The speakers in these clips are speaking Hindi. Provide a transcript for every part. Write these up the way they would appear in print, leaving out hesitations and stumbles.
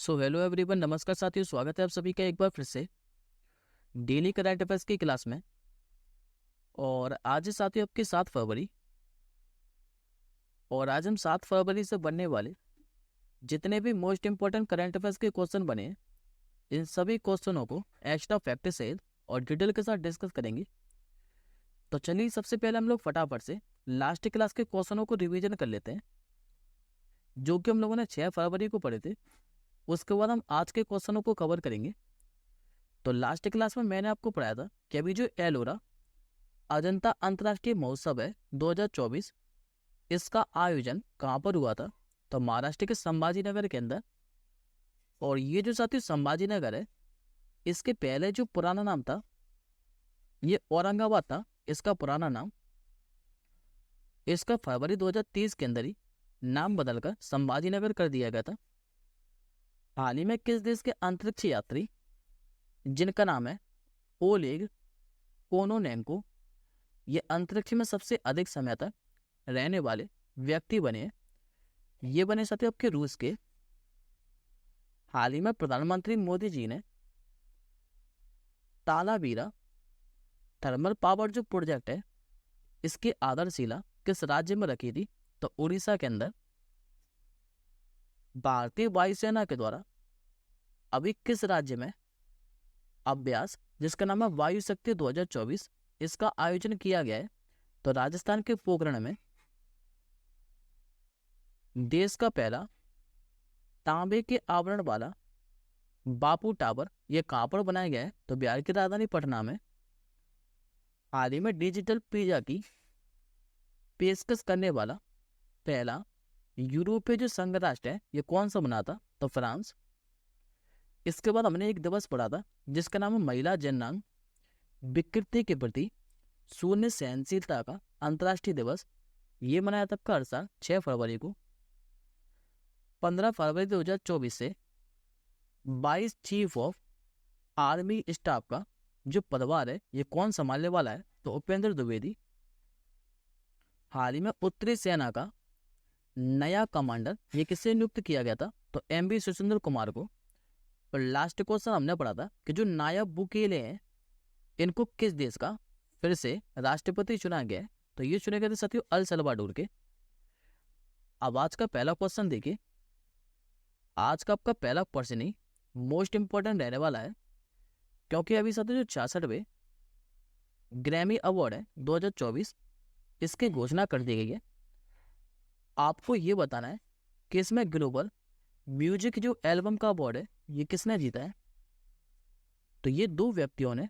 सो हेलो एवरीवन, नमस्कार साथियों। स्वागत है आप सभी का एक बार फिर से डेली करंट अफेयर्स की क्लास में। और आज है साथियों आपके 7 फरवरी। और आज हम 7 फरवरी से बनने वाले जितने भी मोस्ट इंपॉर्टेंट करंट अफेयर्स के क्वेश्चन बने हैं, इन सभी क्वेश्चनों को एक्स्ट्रा फैक्ट सहित और डिटेल के साथ डिस्कस करेंगे। तो चलिए सबसे पहले हम लोग फटाफट से लास्ट क्लास के क्वेश्चनों को रिवीजन कर लेते हैं, जो कि हम लोगों ने 6 फरवरी को पढ़े थे। उसके बाद हम आज के क्वेश्चनों को कवर करेंगे। तो लास्ट क्लास में मैंने आपको पढ़ाया था कि अभी जो एलोरा अजंता अंतर्राष्ट्रीय महोत्सव है 2024, इसका आयोजन कहाँ पर हुआ था? तो महाराष्ट्र के संभाजी नगर के अंदर। और ये जो साथी संभाजी नगर है, इसके पहले जो पुराना नाम था ये औरंगाबाद था, इसका पुराना नाम। इसका फरवरी 2023 के अंदर ही नाम बदलकर संभाजी नगर कर दिया गया था। हाल ही में किस देश के अंतरिक्ष यात्री जिनका नाम है ओलेग कोनोनेंको, ये अंतरिक्ष में सबसे अधिक समय तक रहने वाले व्यक्ति बने हैं? ये बने साथियों आपके रूस के। हाल ही में प्रधानमंत्री मोदी जी ने तालाबीरा थर्मल पावर जो प्रोजेक्ट है, इसकी आधारशिला किस राज्य में रखी थी? तो उड़ीसा के अंदर। भारतीय वायुसेना के द्वारा अभी किस राज्य में अभ्यास जिसका नाम है वायु शक्ति 2024, इसका आयोजन किया गया है? तो राजस्थान के पोखरण में। देश का पहला तांबे के आवरण वाला बापू टावर ये कहाँ पर बनाया गया है? तो बिहार की राजधानी पटना में। हाल ही में डिजिटल पिज्जा की पेशकश करने वाला पहला यूरोपीय जो संघ राष्ट्र है, ये कौन सा बना था? तो फ्रांस। इसके बाद हमने एक दिवस पढ़ा था जिसका नाम है महिला जननांग विकृति के प्रति शून्य सहनशीलता का अंतर्राष्ट्रीय दिवस। ये मनाया था हर साल 6 फरवरी को। 15 फरवरी 2024 से 22 चीफ ऑफ आर्मी स्टाफ का जो पदभार है, ये कौन संभालने वाला है? तो उपेंद्र द्विवेदी। हाल ही में उत्तरी सेना का नया कमांडर ये किससे नियुक्त किया गया था? तो एमवी सुरेंद्र कुमार को। और लास्ट क्वेश्चन हमने पढ़ा था कि जो नायब बुकेले हैं, इनको किस देश का फिर से राष्ट्रपति चुना गया है? तो ये चुने गए थे साथियों अल सल्वाडोर के। अब आज का पहला क्वेश्चन देखिए। आज का आपका पहला क्वेश्चन ही मोस्ट इंपॉर्टेंट रहने वाला है, क्योंकि अभी साथियों जो 66वें ग्रैमी अवार्ड है 2024, इसकी घोषणा कर दी गई है। आपको ये बताना है कि इसमें ग्लोबल म्यूजिक जो एल्बम का अवार्ड है, ये किसने जीता है? तो ये दो व्यक्तियों ने,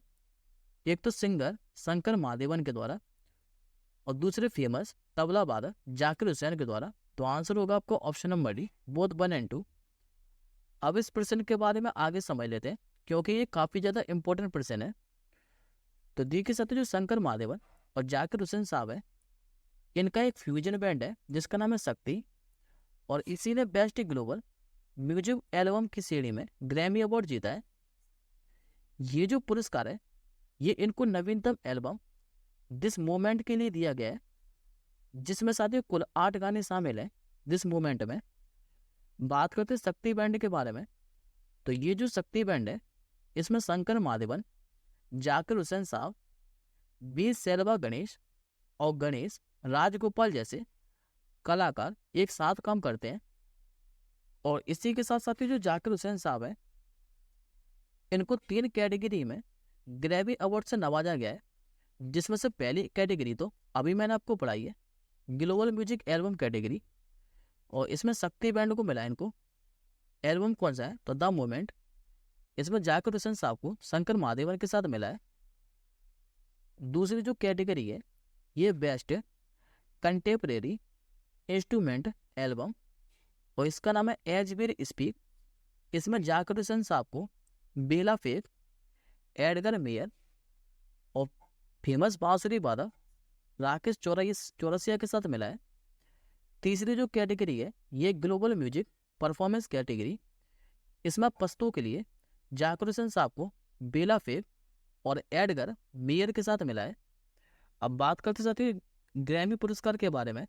एक तो सिंगर शंकर महादेवन के द्वारा और दूसरे फेमस तबला वादक जाकिर हुसैन के द्वारा। तो आंसर होगा आपको option number D, both 1 and 2। अब इस प्रश्न के बारे में आगे समझ लेते हैं, क्योंकि ये काफी ज्यादा इंपॉर्टेंट प्रश्न है। तो देखिए साथियों, जो शंकर महादेवन और जाकिर हुसैन साहब है, इनका एक फ्यूजन बैंड है जिसका नाम है शक्ति। और इसी ने बेस्ट ग्लोबल म्यूजिक एल्बम की श्रेणी में ग्रैमी अवार्ड जीता है। ये जो पुरस्कार है, ये इनको नवीनतम एल्बम दिस मोमेंट के लिए दिया गया है, जिसमें साथियों कुल 8 गाने शामिल हैं दिस मोमेंट में। बात करते हैं शक्ति बैंड के बारे में। तो ये जो शक्ति बैंड है, इसमें शंकर महादेवन, जाकिर हुसैन साहब, बी सेल्वा गणेश और गणेश राजगोपाल जैसे कलाकार एक साथ काम करते हैं। और इसी के साथ साथ ही जो जाकिर हुसैन साहब है, इनको 3 कैटेगरी में ग्रैमी अवार्ड से नवाजा गया है, जिसमें से पहली कैटेगरी तो अभी मैंने आपको पढ़ाई है, ग्लोबल म्यूजिक एल्बम कैटेगरी। और इसमें शक्ति बैंड को मिला है इनको एल्बम कौन सा है? तो द मोमेंट। इसमें जाकिर हुसैन साहब को शंकर महादेवन के साथ मिला है। दूसरी जो कैटेगरी है, ये बेस्ट कंटेम्परेरी इंस्ट्रूमेंट एल्बम, और इसका नाम है एज वीर स्पीक। इसमें जाकिर हुसैन साहब को बेला फेक, एडगर मेयर और फेमस बांसुरी वादक राकेश चौरसिया के साथ मिला है। तीसरी जो कैटेगरी है, ये ग्लोबल म्यूजिक परफॉर्मेंस कैटेगरी। इसमें पश्तो के लिए जाकिर हुसैन साहब को बेला फेक और एडगर मेयर के साथ मिला है। अब बात करते साथी ग्रैमी पुरस्कार के बारे में।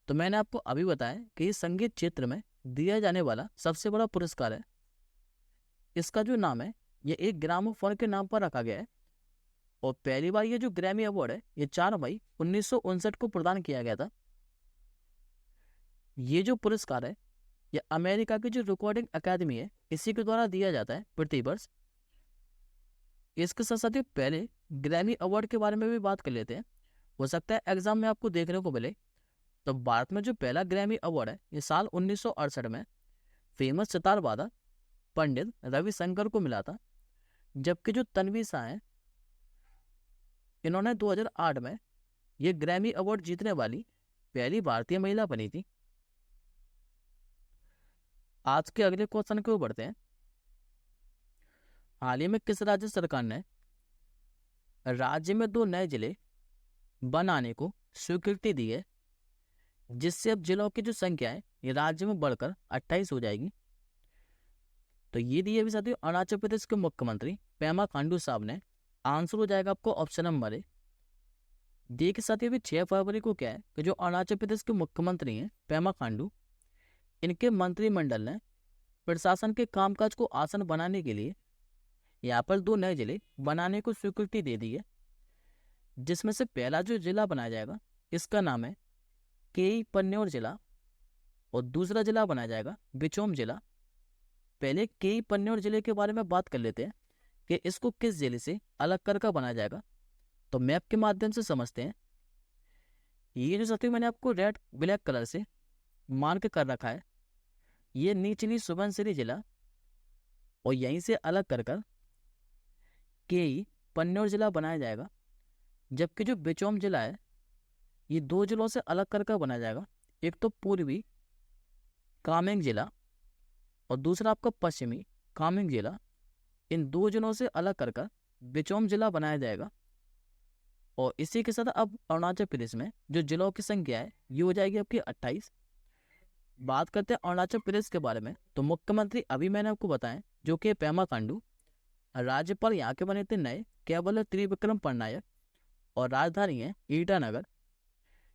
तो मैंने आपको अभी बताया कि ये संगीत क्षेत्र में दिया जाने वाला सबसे बड़ा पुरस्कार है, इसका जो नाम है ये एक ग्रामोफोन के नाम पर रखा गया है। और पहली बार ये जो ग्रैमी अवार्ड है ये 4 मई 1959 को प्रदान किया गया था। ये जो पुरस्कार है ये अमेरिका की जो रिकॉर्डिंग अकादमी है इसी के द्वारा दिया जाता है प्रति वर्ष। इसके साथ साथ पहले ग्रैमी अवार्ड के बारे में भी बात कर लेते हैं, हो सकता है एग्जाम में आपको देखने को मिले। तो भारत में जो पहला ग्रैमी अवार्ड है ये साल 1968 में फेमस सितार वादक पंडित रविशंकर को मिला था। जबकि जो तन्वी शाह हैं इन्होंने 2008 में ये ग्रैमी अवार्ड जीतने वाली पहली भारतीय महिला बनी थी। आज के अगले क्वेश्चन के ऊपर बढ़ते हैं। हाल ही में किस राज्य सरकार ने राज्य में 2 नए जिले बनाने को स्वीकृति दी है, जिससे अब जिलों की जो संख्या है ये राज्य में बढ़कर 28 हो जाएगी। तो ये दिए भी साथियों अरुणाचल प्रदेश के मुख्यमंत्री पेमा खांडू साहब ने। आंसर हो जाएगा आपको ऑप्शन नंबर ए। देखिए साथियों अभी 6 फरवरी को क्या है कि जो अरुणाचल प्रदेश के मुख्यमंत्री हैं पेमा खांडू, इनके मंत्रिमंडल ने प्रशासन के कामकाज को आसान बनाने के लिए यहाँ पर 2 नए जिले बनाने को स्वीकृति दे दी है। जिसमें से पहला जो जिला बनाया जाएगा इसका नाम है केई पन्न्योर जिला और दूसरा जिला बनाया जाएगा बिचोम जिला। पहले केई पन्न्योर जिले के बारे में बात कर लेते हैं कि इसको किस जिले से अलग करके बनाया जाएगा। तो मैप के माध्यम से समझते हैं। ये जो साथियों मैंने आपको रेड ब्लैक कलर से मार्क कर रखा है ये निचली सुबनसिरी जिला और यहीं से अलग कर केई पन्न्योर जिला बनाया जाएगा। जबकि जो बिचोम जिला है ये 2 जिलों से अलग करके बनाया जाएगा, एक तो पूर्वी कामेंग जिला और दूसरा आपका पश्चिमी कामेंग जिला। इन 2 जिलों से अलग कर बिचोम जिला बनाया जाएगा। और इसी के साथ अब अरुणाचल प्रदेश में जो जिलों की संख्या है ये हो जाएगी आपकी 28। बात करते हैं अरुणाचल प्रदेश के बारे में। तो मुख्यमंत्री अभी मैंने आपको बताया जो कि पेमा खांडू, राज्यपाल यहाँ के बने थे नए केवल त्रिविक्रम पटनायक और राजधानी है ईटानगर।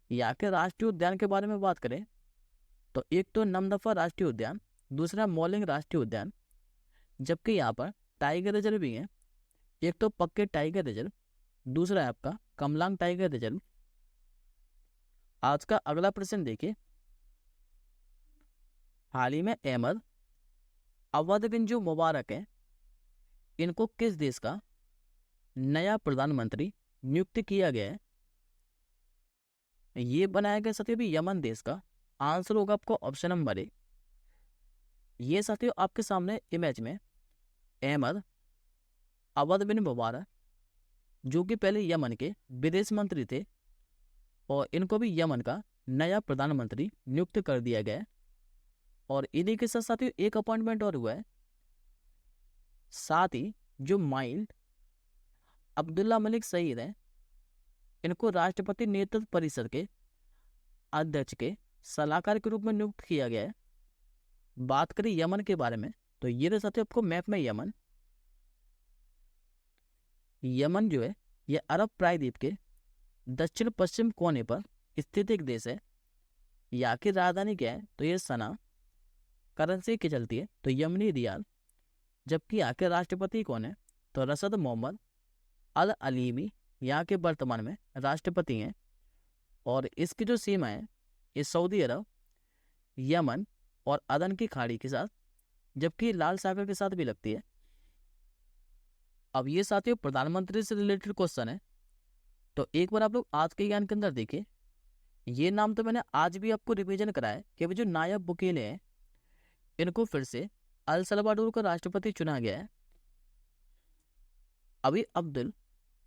यहाँ के राष्ट्रीय उद्यान के बारे में बात करें तो एक तो नमदफा राष्ट्रीय उद्यान, दूसरा मॉलिंग राष्ट्रीय उद्यान। जबकि यहाँ पर टाइगर रिजर्व भी है, एक तो पक्के टाइगर रिजर्व, दूसरा है आपका कमलांग टाइगर रिजर्व। आज का अगला प्रश्न देखिए। हाल ही में अहमद अवध बिन जो मुबारक है इनको किस देश का नया प्रधानमंत्री नियुक्त किया गया है? ये बनाया गया साथियों भी यमन देश का। आंसर होगा आपको ऑप्शन नंबर ए। ये साथियों आपके सामने इमेज में अहमद अवध बिन मुबारक जो कि पहले यमन के विदेश मंत्री थे और इनको भी यमन का नया प्रधानमंत्री नियुक्त कर दिया गया है। और इन्हीं के साथ साथियों एक अपॉइंटमेंट और हुआ है। साथ ही जो माइल्ड अब्दुल्ला मलिक सईद हैं इनको राष्ट्रपति नेतृत्व परिषद के अध्यक्ष के सलाहकार के रूप में नियुक्त किया गया है। बात करें यमन के बारे में तो ये रहे साथियों आपको मैप में यमन जो है ये अरब प्रायद्वीप के दक्षिण पश्चिम कोने पर स्थित एक देश है। यहाँ की राजधानी क्या है तो ये सना, करेंसी की चलती है तो यमनी रियाल। जबकि यहाँ के राष्ट्रपति कौन है तो रशद मोहम्मद अल अलीमी यहाँ के वर्तमान में राष्ट्रपति हैं। और इसकी जो सीमा है ये सऊदी अरब, यमन और अदन की खाड़ी के साथ, जबकि लाल सागर के साथ भी लगती है। अब ये साथियों प्रधानमंत्री से रिलेटेड क्वेश्चन है। तो एक बार आप लोग आज के ज्ञान के अंदर देखिए। ये नाम तो मैंने आज भी आपको रिवीजन कराया कि वो जो नायब बुकेले हैं इनको फिर से अल सल्वाडोर का राष्ट्रपति चुना गया है। अभी अब्दुल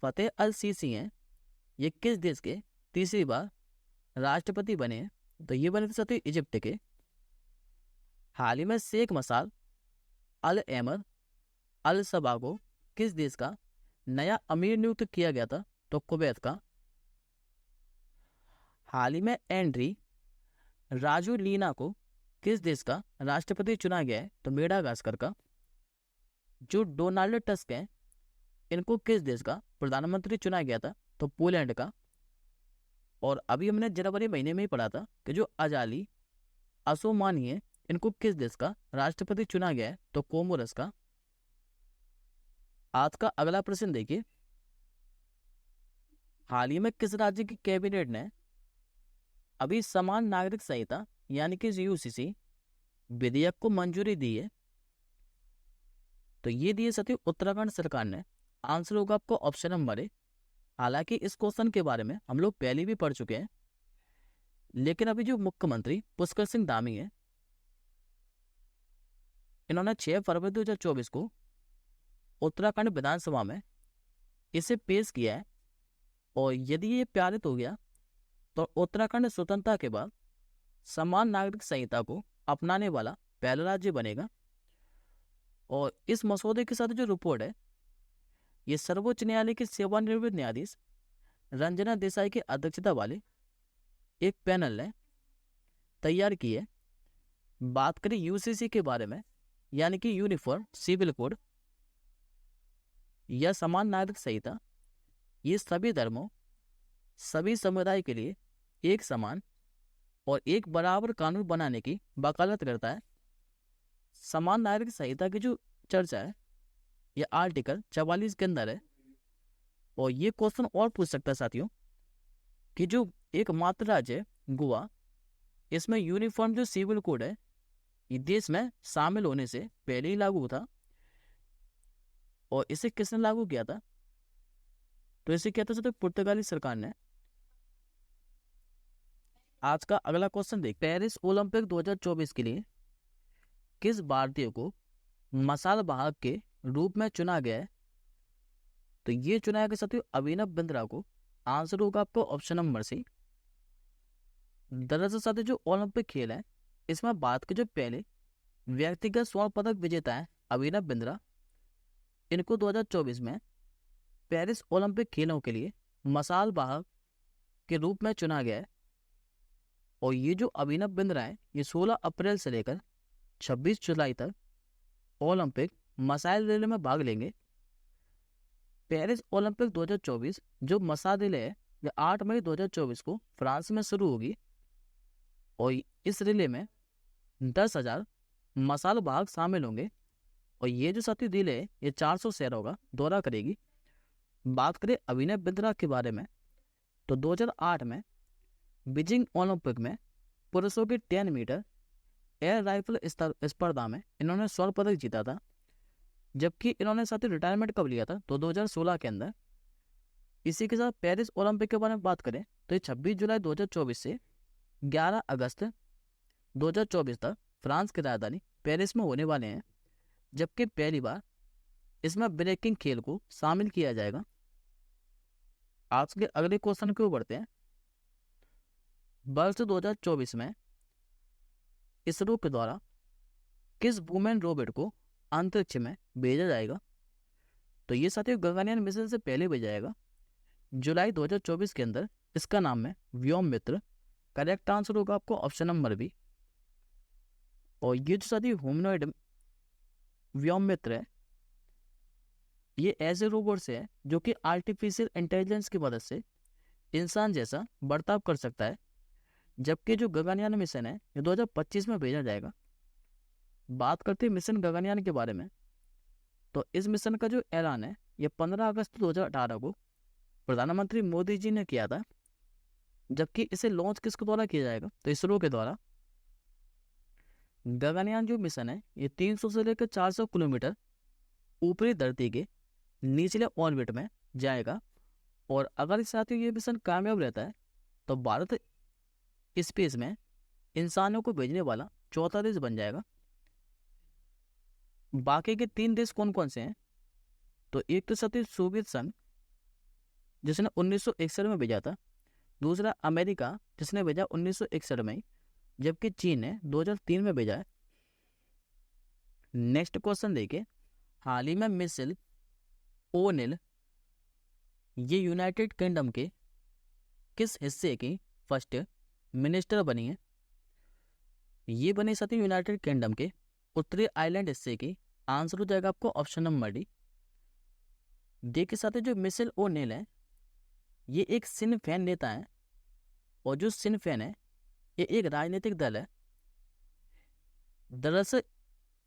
फतेह अल सीसी हैं, ये किस देश के तीसरी बार राष्ट्रपति बने हैं तो ये बने थे साथियों इजिप्ट के। हाल ही में शेख मसाल अल अहमद अल सबा को किस देश का नया अमीर नियुक्त किया गया था तो कुवैत का। हाल ही में एंड्री राजू लीना को किस देश का राष्ट्रपति चुना गया है तो मेडागास्कर का। जो डोनाल्ड टस्क हैं इनको किस देश का प्रधानमंत्री चुना गया था तो पोलैंड का। और अभी हमने जनवरी महीने में ही पढ़ा था कि जो अजाली असोमानी है इनको किस देश का राष्ट्रपति चुना गया है तो कोमोरस का। आज का अगला प्रश्न देखिए, हाल ही में किस राज्य की कैबिनेट ने अभी समान नागरिक संहिता यानी कि यूसीसी विधेयक को मंजूरी दी है? तो ये दिए साथियों उत्तराखंड सरकार ने। आंसर होगा आपको ऑप्शन नंबर ए। हालांकि इस क्वेश्चन के बारे में हम लोग पहले भी पढ़ चुके हैं, लेकिन अभी जो मुख्यमंत्री पुष्कर सिंह धामी है, इन्होंने 6 फरवरी 2024 को उत्तराखंड विधानसभा में इसे पेश किया है। और यदि ये पारित हो गया तो उत्तराखंड स्वतंत्रता के बाद समान नागरिक संहिता को अपनाने वाला पहला राज्य बनेगा। और इस मसौदे के साथ जो रिपोर्ट है, ये सर्वोच्च न्यायालय के सेवानिवृत्त न्यायाधीश रंजना देसाई की अध्यक्षता वाले एक पैनल ने तैयार की है। बात करें यूसीसी के बारे में, यानी कि यूनिफॉर्म सिविल कोड या समान नागरिक संहिता, ये सभी धर्मों, सभी समुदाय के लिए एक समान और एक बराबर कानून बनाने की वकालत करता है। समान नागरिक संहिता की जो चर्चा है, ये आर्टिकल 44 के अंदर है। और ये क्वेश्चन और पूछ सकता है साथियों कि जो एक मात्र राज्य है गोवा, इसमें यूनिफॉर्म जो सिविल कोड है, ये देश में शामिल होने से पहले ही लागू था। और इसे किसने लागू किया था? तो इसे क्या था, पुर्तगाली सरकार ने। आज का अगला क्वेश्चन देख, पेरिस ओलंपिक 2024 के लिए किस भारतीय को मसाल वाहक के रूप में चुना गया है? तो ये चुना गया साथियों अभिनव बिंद्रा को। आंसर होगा आपको ऑप्शन नंबर सी। दरअसल साथियों जो ओलंपिक खेल है, इसमें भारत के जो पहले व्यक्तिगत स्वर्ण पदक विजेता है अभिनव बिंद्रा, इनको 2024 में पेरिस ओलंपिक खेलों के लिए मसाल वाहक के रूप में चुना गया है। और ये जो अभिनव बिंद्रा है, ये 16 अप्रैल से लेकर 26 जुलाई तक ओलंपिक मसाइल रिले में भाग लेंगे। पेरिस ओलंपिक 2024 जो मसाइल रिले है, ये 8 मई 2024 को फ्रांस में शुरू होगी। और इस रिले में 10,000 मसाल वाहक शामिल होंगे। और ये जो साथी रिले है, ये 400 शहरों का दौरा करेगी। बात करें अभिनव बिंद्रा के बारे में, तो 2008 में बीजिंग ओलंपिक में पुरुषों की 10 मीटर एयर राइफल स्पर्धा में इन्होंने स्वर्ण पदक जीता था। जबकि इन्होंने साथ ही रिटायरमेंट कब लिया था? तो 2016 के अंदर। इसी के साथ पेरिस ओलंपिक के बारे में बात करें तो ये 26 जुलाई 2024 से 11 अगस्त 2024 तक फ्रांस की राजधानी पेरिस में होने वाले हैं। जबकि पहली बार इसमें ब्रेकिंग खेल को शामिल किया जाएगा। आज के अगले क्वेश्चन की ओर बढ़ते हैं। वर्ष 2024 में इसरो के द्वारा किस वुमेन रोबोट को अंतरिक्ष में भेजा जाएगा? तो ये साथियों गगनयान मिशन से पहले भेजा जाएगा, जुलाई 2024 के अंदर। इसका नाम है व्योम मित्र। करेक्ट आंसर होगा आपको ऑप्शन नंबर बी। और ये जो साथी ह्यूमनॉइड व्योम मित्र है, ये ऐसे रोबोट्स है जो कि आर्टिफिशियल इंटेलिजेंस की मदद से इंसान जैसा बर्ताव कर सकता है। जबकि जो गगनयान मिशन है, ये 2025 में भेजा जाएगा। बात करते हैं मिशन गगनयान के बारे में, तो इस मिशन का जो ऐलान है, ये 15 अगस्त 2018 को प्रधानमंत्री मोदी जी ने किया था। जबकि इसे लॉन्च किसके द्वारा किया जाएगा? तो इसरो के द्वारा। गगनयान जो मिशन है, ये 300 से लेकर 400 किलोमीटर ऊपरी धरती के निचले ऑर्बिट में जाएगा। और अगर इस साथ ये मिशन कामयाब रहता है तो भारत स्पेस में इंसानों को भेजने वाला चौथा देश बन जाएगा। बाकी के 3 देश कौन कौन से हैं? तो एक तो साथी सोवियत संघ, जिसने 1961 में भेजा था। दूसरा अमेरिका, जिसने भेजा 1961 में। जबकि चीन ने 2003 में भेजा है। नेक्स्ट क्वेश्चन देखिए, हाल ही में मिशेल ओनिल ये यूनाइटेड किंगडम के किस हिस्से की फर्स्ट मिनिस्टर बनी है? ये बनी साथी यूनाइटेड किंगडम के उत्तरी आइलैंड हिस्से की। आंसर हो जाएगा आपको ऑप्शन नंबर डी। देखिए साथी जो मिशेल ओनिल है, ये एक सिन फेन नेता है। और जो सिन फेन है, ये एक राजनीतिक दल है। दरअसल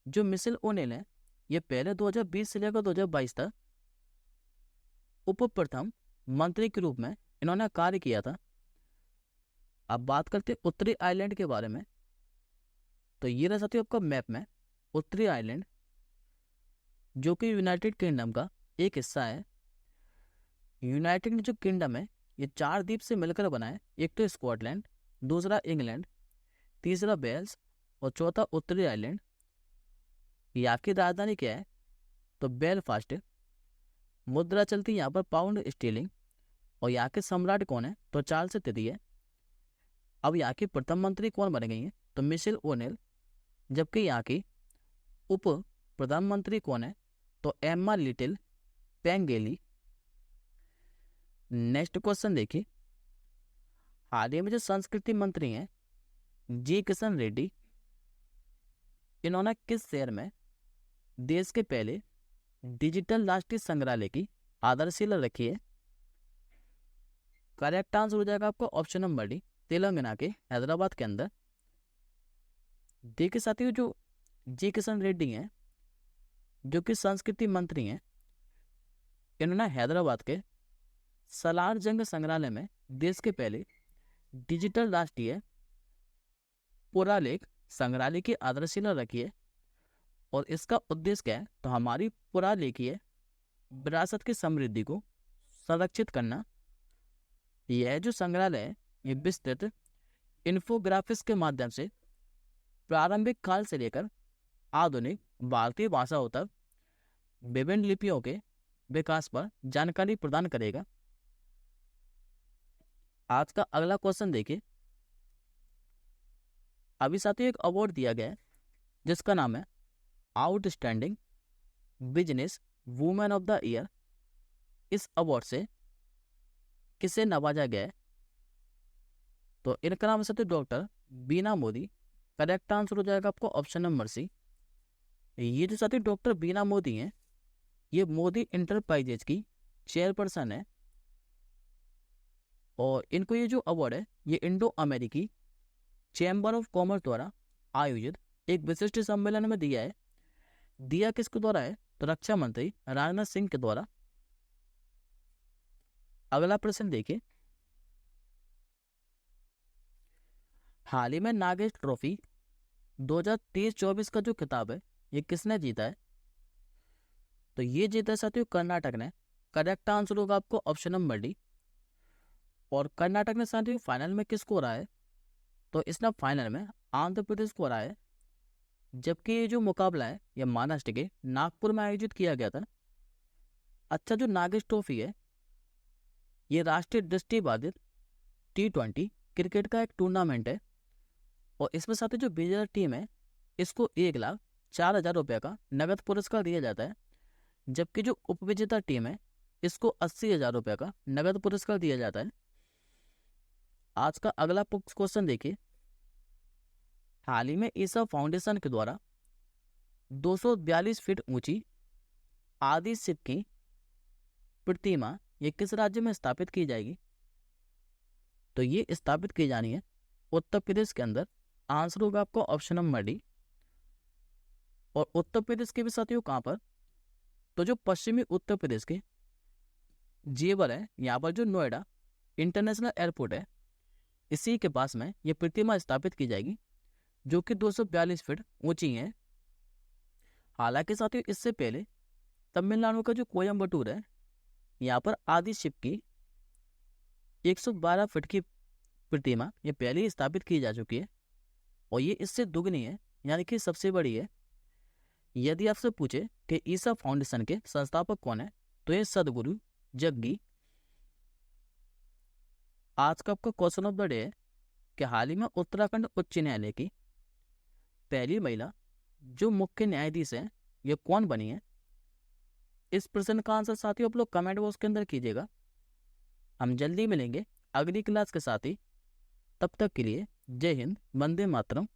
जो मिशेल ओनिल है, ये पहले 2020 से लेकर 2022 तक उप प्रथम मंत्री के रूप में इन्होंने कार्य किया था। अब बात करते हैं उत्तरी आयरलैंड के बारे में। तो ये रह साथियों आपका मैप में उत्तरी आयरलैंड, जो कि यूनाइटेड किंगडम का एक हिस्सा है। यूनाइटेड जो किंगडम है ये 4 द्वीप से मिलकर बना है। एक तो स्कॉटलैंड, दूसरा इंग्लैंड, तीसरा वेल्स और चौथा उत्तरी आयरलैंड। ये आपकी राजधानी क्या है? तो बेलफास्ट। मुद्रा चलती है यहाँ पर पाउंड स्टीलिंग। और यहाँ के सम्राट कौन है? तो चार्ल्स तृतीय है। अब यहाँ की प्रथम मंत्री कौन बन गई है? तो मिशेल ओनेल। जबकि यहाँ की उप प्रधानमंत्री कौन है? तो एम्मा लिटिल पेंगेली। नेक्स्ट क्वेश्चन देखिए, हाल ही में जो संस्कृति मंत्री हैं जी किशन रेड्डी, इन्होंने किस शहर में देश के पहले डिजिटल राष्ट्रीय संग्रहालय की आधारशिला रखी है? करेक्ट आंसर हो जाएगा आपका ऑप्शन नंबर डी, तेलंगाना के हैदराबाद के अंदर। देखिए साथियों, जो जी किशन रेड्डी हैं, जो कि संस्कृति मंत्री हैं, इन्होंने हैदराबाद के सलार जंग संग्रहालय में देश के पहले डिजिटल राष्ट्रीय पुरालेख संग्रहालय की आधारशिला रखी है। और इसका उद्देश्य क्या है? तो हमारी पुरालेखीय विरासत की समृद्धि को संरक्षित करना। यह जो संग्रहालय है ये विस्तृत इन्फोग्राफिक्स के माध्यम से प्रारंभिक काल से लेकर आधुनिक भारतीय भाषाओं तक विभिन्न लिपियों के विकास पर जानकारी प्रदान करेगा। आज का अगला क्वेश्चन देखिए, अभी साथियों एक अवार्ड दिया गया है जिसका नाम है outstanding business women of the year. इस अवार्ड से किसे नवाजा गया है? तो इनका नाम है डॉक्टर बीना मोदी। करेक्ट आंसर हो जाएगा आपको ऑप्शन नंबर सी। ये जो साथी डॉक्टर बीना मोदी हैं, ये मोदी इंटरप्राइजेज की चेयरपर्सन है। और इनको ये जो अवार्ड है ये इंडो अमेरिकी चैम्बर ऑफ कॉमर्स द्वारा आयोजित एक विशिष्ट सम्मेलन में दिया है। दिया किसके द्वारा है? तो रक्षा मंत्री राजनाथ सिंह के द्वारा। अगला प्रश्न देखिए, हाल ही में नागेश ट्रॉफी 2023-24 का जो खिताब है ये किसने जीता है? तो ये जीता है साथियों कर्नाटक ने। करेक्ट आंसर होगा आपको ऑप्शन नंबर डी। और कर्नाटक ने साथियों फाइनल में किसको हराया है? तो इसने फाइनल में आंध्र प्रदेश को हराया है। जबकि ये जो मुकाबला है ये महाराष्ट्र के नागपुर में आयोजित किया गया था। अच्छा, जो नागेश ट्रॉफी है ये राष्ट्रीय दृष्टिबाधित T20 क्रिकेट का एक टूर्नामेंट है। और इसमें साथ जो विजेता टीम है इसको 1,04,000 रुपये का नगद पुरस्कार दिया जाता है। जबकि जो उपविजेता टीम है इसको 80,000 रुपये का नगद पुरस्कार दिया जाता है। आज का अगला क्वेश्चन देखिए, हाल ही में ईसा फाउंडेशन के द्वारा 242 फीट ऊंची आदि शिव की प्रतिमा ये किस राज्य में स्थापित की जाएगी? तो ये स्थापित की जानी है उत्तर प्रदेश के अंदर। आंसर होगा आपको ऑप्शन नंबर डी। और उत्तर प्रदेश के भी साथियों कहां पर? तो जो पश्चिमी उत्तर प्रदेश के जेवर है, यहाँ पर जो नोएडा इंटरनेशनल एयरपोर्ट है इसी के पास में ये प्रतिमा स्थापित की जाएगी, जो कि 242 फीट ऊंची है। हालांकि साथियों इससे पहले तमिलनाडु का जो कोयम्बटूर है यहाँ पर आदि शिव की 112 फीट की प्रतिमा ये पहले ही स्थापित की जा चुकी है। और ये इससे दुगनी है, यानी कि सबसे बड़ी है। यदि आपसे पूछे कि ईसा फाउंडेशन के संस्थापक कौन है, तो ये सदगुरु जग्गी। आज का आपका क्वेश्चन ऑफ द डे है कि हाल ही में उत्तराखंड उच्च न्यायालय की पहली महिला जो मुख्य न्यायाधीश है ये कौन बनी है? इस प्रश्न का आंसर साथियों आप लोग कमेंट बॉक्स के अंदर कीजिएगा। हम जल्दी मिलेंगे अगली क्लास के साथ ही। तब तक के लिए जय हिंद, वंदे मातरम।